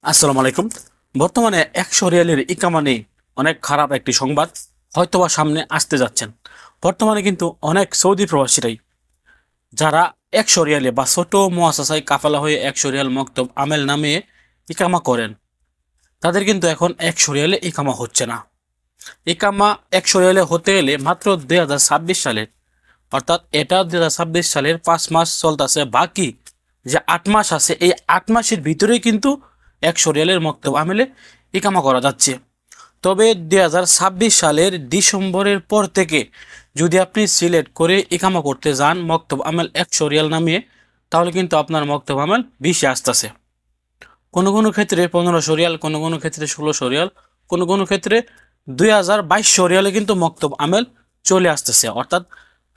আসসালামু আলাইকুম। বর্তমানে 100 রিয়ালের ইকামা নেই, অনেক খারাপ একটি সংবাদ হয়তোবা সামনে আসতে যাচ্ছেন। বর্তমানে কিন্তু অনেক সৌদি প্রবাসীরাই যারা 100 রিয়ালে বা ছোট মুআসাসায় কাফালা হয়ে 100 রিয়াল মক্তব আমেল নামে ইকামা করেন, তাদের কিন্তু এখন 100 রিয়ালে ইকামা হচ্ছে না। ইকামা 100 রিয়ালে হতে গেলে মাত্র 2026 সালের, অর্থাৎ এটা 2026 সালের 5 মাস চলতেছে, বাকি যে 8 মাস আছে এই 8 মাসের ভিতরেই কিন্তু 100 রিয়ালের মক্তব আমেলে ইকামা করা যাচ্ছে। তবে 2026 সালের ডিসেম্বরের পর থেকে যদি আপনি সিলেক্ট করে ইকামা করতে যান মক্তব আমেল 100 রিয়াল নামিয়ে, তাহলে কিন্তু আপনার মক্তব আমেল 20 আসতেছে। কোনো কোনো ক্ষেত্রে 1500 রিয়াল, কোনো কোনো ক্ষেত্রে 1600 রিয়াল, কোনো কোনো ক্ষেত্রে 2200 রিয়ালে কিন্তু মক্তব আমেল চলে আসতেছে। অর্থাৎ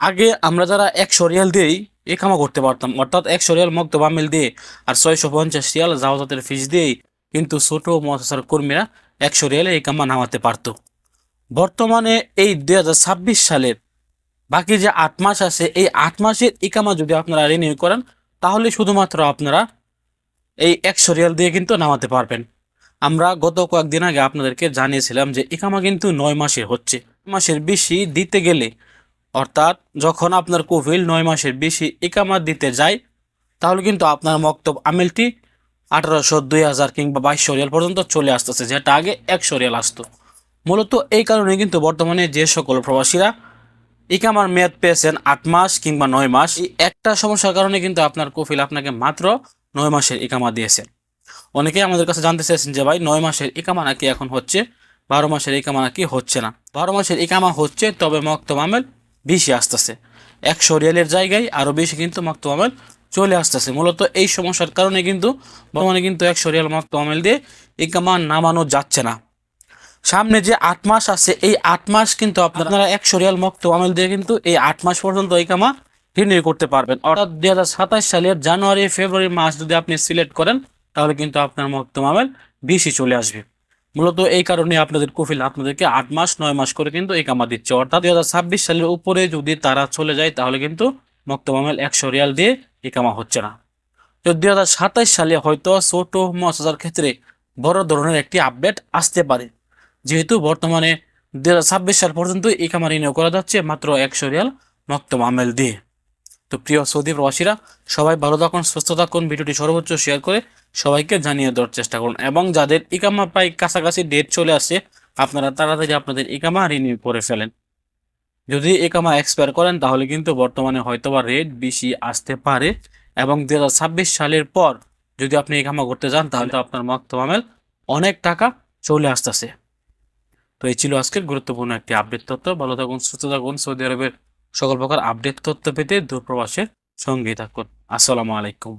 আগে আমরা যারা 100 রিয়াল দিয়েই ইকামা করতে পারতাম, অর্থাৎ 100 রিয়াল মক্তব আমেল দিয়ে আর 650 রিয়াল জাওজাতের ফিস দিয়েই কিন্তু ছোট মুআসাসার কর্মীরা 100 রিয়ালে ইকামা নামাতে পারত। বর্তমানে এই 2026 সালের বাকি যে 8 মাস আছে এই 8 মাসের ইকামা যদি আপনারা রিনিউ করেন, তাহলে শুধুমাত্র আপনারা এই 100 রিয়াল দিয়ে কিন্তু নামাতে পারবেন। আমরা গত কয়েকদিন আগে আপনাদেরকে জানিয়েছিলাম যে ইকামা কিন্তু 9 মাসের হচ্ছে। 9 মাসের বেশি দিতে গেলে, অর্থাৎ যখন আপনার কফিল 9 মাসের বেশি ইকামা দিতে যায়, তাহলে কিন্তু আপনার মক্তব আমেলটি 1800, 2000 কিংবা 2200 রিয়াল পর্যন্ত চলে আসতেছে, যেটা আগে 100 রিয়াল আসতো। মূলত এই কারণে কিন্তু বর্তমানে যে সকল প্রবাসীরা ইকামার মেয়াদ পেয়েছেন 8 মাস কিংবা 9 মাস, এই একটা সমস্যার কারণে কিন্তু আপনার কফিল আপনাকে মাত্র 9 মাসের ইকামা দিয়েছে। অনেকেই আমাদের কাছে জানতে চাইছেন যে ভাই 9 মাসের ইকামা নাকি এখন হচ্ছে, 12 মাসের ইকামা নাকি হচ্ছে না। 12 মাসের ইকামা হচ্ছে, তবে মক্তব আমেল বেশি আসতেছে। 100 রিয়ালের জায়গায় আরও বেশি কিন্তু মক্তব আমেল চলে আসতেছে। মূলত এই সমস্যার কারণে কিন্তু বর্তমানে কিন্তু 100 রিয়াল মক্তব আমেল দিয়ে ইকামা নামানো যাচ্ছে না। সামনে যে 8 মাস আছে এই 8 মাস কিন্তু আপনারা 100 রিয়াল মক্তব আমেল দিয়ে কিন্তু এই 8 মাস পর্যন্ত ইকামা রিনিউ করতে পারবেন। অর্থাৎ 2027 সালের জানুয়ারি ফেব্রুয়ারি মাস যদি আপনি সিলেক্ট করেন, তাহলে কিন্তু আপনার মক্তব আমেল বেশি চলে আসবে। মূলত এই কারণে আপনাদের কফিল আপনাদেরকে 8 মাস 9 মাস করে কিন্তু ইকামা দিচ্ছে। অর্থাৎ 2026 সালের উপরে যদি তারা চলে যায়, তাহলে কিন্তু মক্তব আমেল 100 রিয়াল দিয়ে ইকামা হচ্ছে না। তো 2027 সালে হয়তো ছোট মুআসাসার ক্ষেত্রে বড় ধরনের একটি আপডেট আসতে পারে, যেহেতু বর্তমানে 2026 সাল পর্যন্ত ইকামা রিনিউ করা যাচ্ছে মাত্র 100 রিয়াল মক্তব আমেল দিয়ে। তো প্রিয় সৌদি প্রবাসীরা, সবাই ভালো থাকুন, সুস্থ থাকুন, ভিডিওটি সর্বোচ্চ শেয়ার করে সবাইকে জানিয়ে দেওয়ার চেষ্টা করুন। এবং যাদের ইকামা প্রায় কাছাকাছি ডেট চলে আসে, আপনারা তাড়াতাড়ি আপনাদের ইকামা রিনিউ করে ফেলেন। যদি ইকামা এক্সপায়ার করেন, তাহলে কিন্তু বর্তমানে হয়তোবা রেট বেশি আসতে পারে। এবং 2026 সালের পর যদি আপনি ইকামা করতে যান, তাহলে আপনার মক্তব আমেল অনেক টাকা চলে আসতেছে। তো এই ছিল আজকের গুরুত্বপূর্ণ একটি আপডেট তথ্য। ভালো থাকুন, সুস্থ থাকুন। সৌদি আরবের সকল প্রকার আপডেট তথ্য পেতে দূরপ্রবাসের সঙ্গেই থাকুন। আসসালামু আলাইকুম।